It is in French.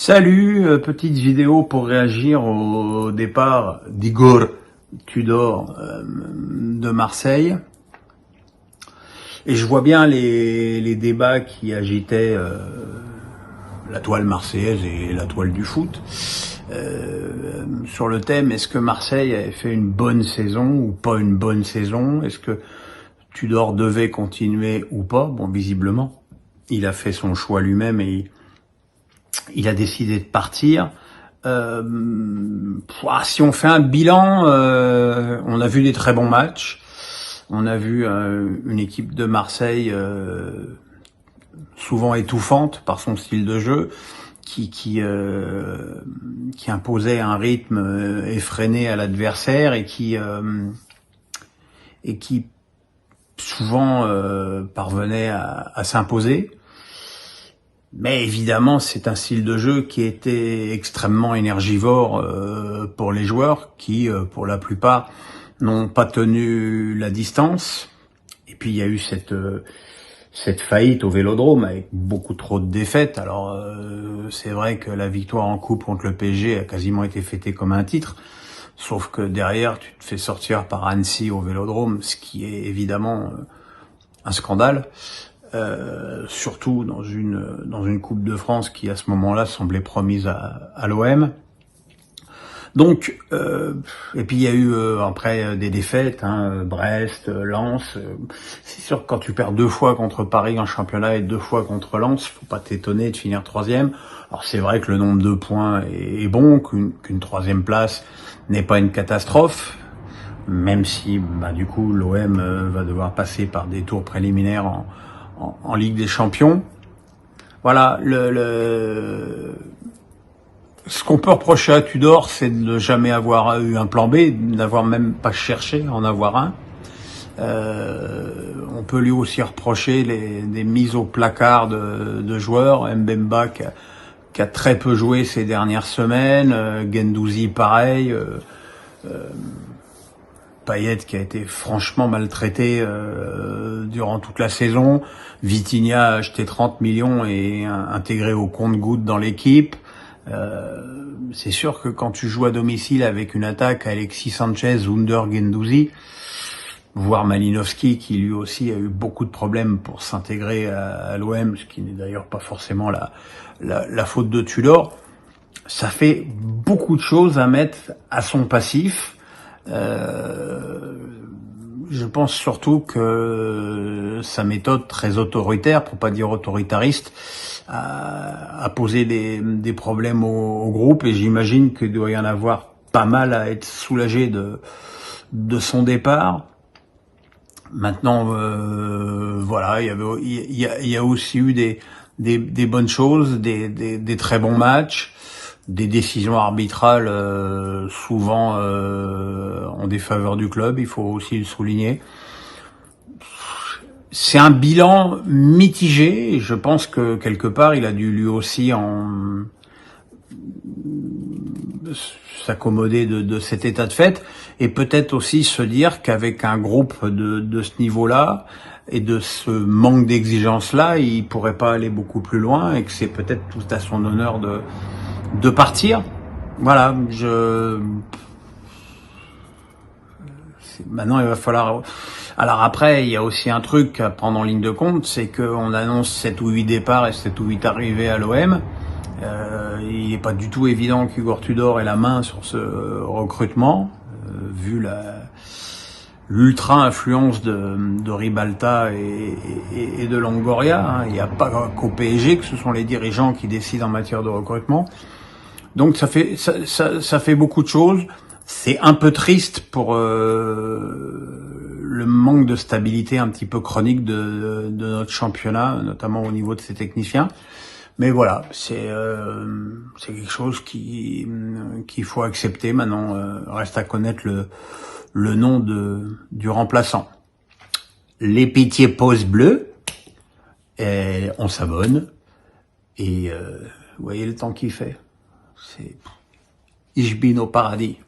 Salut, petite vidéo pour réagir au départ d'Igor Tudor de Marseille. Et je vois bien les débats qui agitaient la toile marseillaise et la toile du foot sur le thème: est-ce que Marseille avait fait une bonne saison ou pas une bonne saison? Est-ce que Tudor devait continuer ou pas? Bon, visiblement, il a fait son choix lui-même et il a décidé de partir. Si on fait un bilan, on a vu des très bons matchs. On a vu une équipe de Marseille souvent étouffante par son style de jeu, qui imposait un rythme effréné à l'adversaire et qui souvent parvenait à s'imposer. Mais évidemment, c'est un style de jeu qui était extrêmement énergivore pour les joueurs qui, pour la plupart, n'ont pas tenu la distance. Et puis il y a eu cette faillite au Vélodrome avec beaucoup trop de défaites. Alors c'est vrai que la victoire en coupe contre le PSG a quasiment été fêtée comme un titre, sauf que derrière tu te fais sortir par Annecy au Vélodrome, ce qui est évidemment un scandale. Surtout dans une Coupe de France qui à ce moment-là semblait promise à l'OM. Donc et puis il y a eu après des défaites, Brest, Lens. C'est sûr que quand tu perds 2 fois contre Paris en championnat et 2 fois contre Lens, faut pas t'étonner de finir 3e. Alors c'est vrai que le nombre de points est bon, qu'une 3e place n'est pas une catastrophe, même si du coup l'OM va devoir passer par des tours préliminaires en Ligue des Champions. Voilà, ce qu'on peut reprocher à Tudor, c'est de ne jamais avoir eu un plan B, d'avoir même pas cherché à en avoir un. On peut lui aussi reprocher des mises au placard de joueurs. Mbemba qui a très peu joué ces dernières semaines, Guendouzi pareil, Payet qui a été franchement maltraité durant toute la saison, Vitinha a acheté 30 millions et intégré au compte-gouttes dans l'équipe. C'est sûr que quand tu joues à domicile avec une attaque Alexis Sanchez, Under, Guendouzi, voire Malinowski qui lui aussi a eu beaucoup de problèmes pour s'intégrer à l'OM, ce qui n'est d'ailleurs pas forcément la faute de Tudor, ça fait beaucoup de choses à mettre à son passif. Je pense surtout que sa méthode très autoritaire, pour pas dire autoritariste, a posé des problèmes au groupe, et j'imagine qu'il doit y en avoir pas mal à être soulagé de son départ. Maintenant, voilà, il y a aussi eu des bonnes choses, des très bons matchs, des décisions arbitrales souvent en défaveur du club, il faut aussi le souligner. C'est un bilan mitigé, et je pense que quelque part il a dû lui aussi s'accommoder de cet état de fait, et peut-être aussi se dire qu'avec un groupe de ce niveau-là et de ce manque d'exigence-là, il pourrait pas aller beaucoup plus loin, et que c'est peut-être tout à son honneur de partir. Voilà, maintenant il va falloir... Alors après, il y a aussi un truc à prendre en ligne de compte, c'est qu'on annonce 7 ou 8 départs et 7 ou 8 arrivées à l'OM. Il n'est pas du tout évident qu'Igor Tudor ait la main sur ce recrutement, vu l'ultra-influence de Ribalta et de Longoria. Il n'y a pas qu'au PSG que ce sont les dirigeants qui décident en matière de recrutement. Donc ça fait beaucoup de choses. C'est un peu triste pour le manque de stabilité un petit peu chronique de notre championnat, notamment au niveau de ses techniciens. Mais voilà, c'est quelque chose qu'il faut accepter. Maintenant, reste à connaître le nom du remplaçant. Les pitiés pouces bleus, et on s'abonne, et vous voyez le temps qu'il fait. C'est Ich bin au paradis.